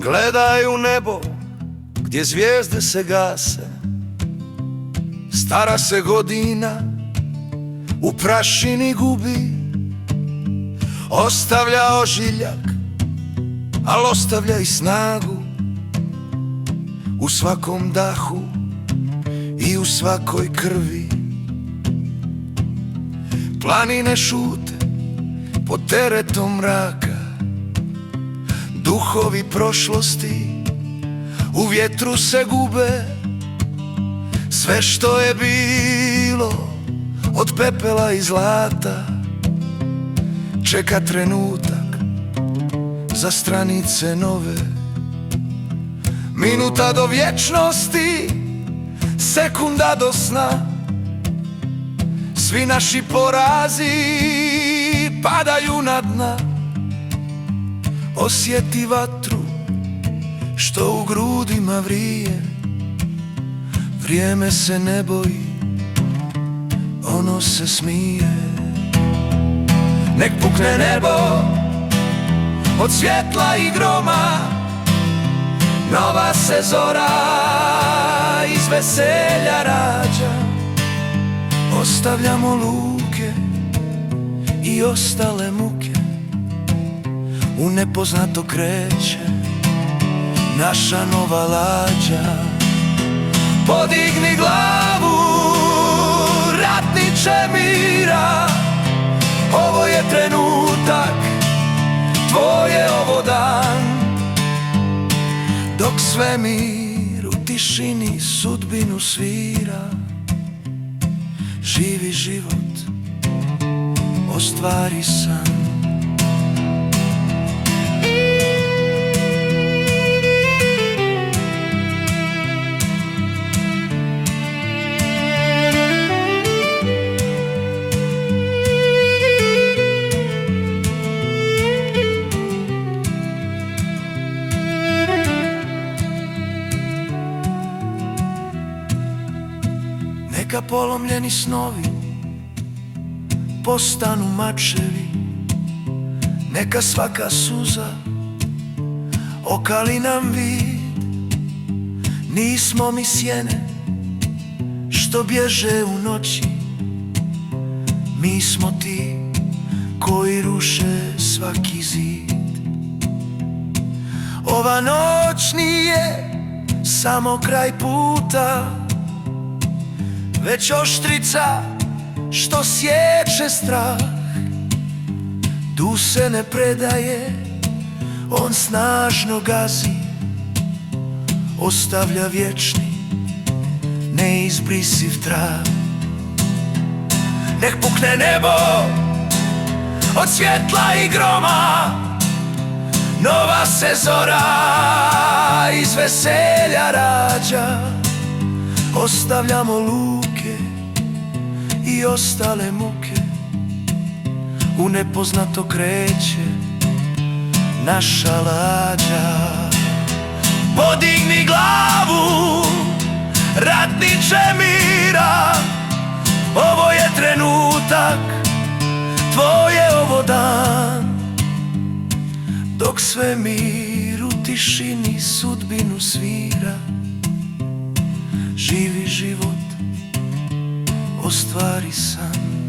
Gledaj u nebo gdje zvijezde se gase, stara se godina u prašini gubi. Ostavlja ožiljak, al ostavlja i snagu u svakom dahu i u svakoj krvi. Planine šute pod teretom mraka, duhovi prošlosti u vjetru se gube. Sve što je bilo od pepela i zlata čeka trenutak za stranice nove. Minuta do vječnosti, sekunda do sna. Svi naši porazi padaju na dna. Osjeti vatru što u grudima vrije. Vrijeme se ne boji, ono se smije. Nek pukne nebo od svjetla i groma, nova se zora iz veselja rađa. Ostavljamo luke i ostale muke, u nepoznato kreće naša nova lađa. Podigni glavu, ratniče mira, ovo je trenutak, tvoj je ovo dan. Dok svemir u tišini sudbinu svira, živi život, ostvari san. Neka polomljeni snovi postanu mačevi, neka svaka suza okali nam vid. Nismo mi sjene što bježe u noći, mi smo ti koji ruše svaki zid. Ova noć nije samo kraj puta, već oštrica što sječe strah. Du se ne predaje, on snažno gazi, ostavlja vječni, neizbrisiv trag. Nek pukne nebo od svjetla i groma, nova se zora iz veselja rađa. Ostavljamo luke i ostale muke, u nepoznato kreće naša lađa. Podigni glavu, ratniče mira, ovo je trenutak, tvoj je ovo dan. Dok svemir u tišini sudbinu svira, živi život, ostvari san.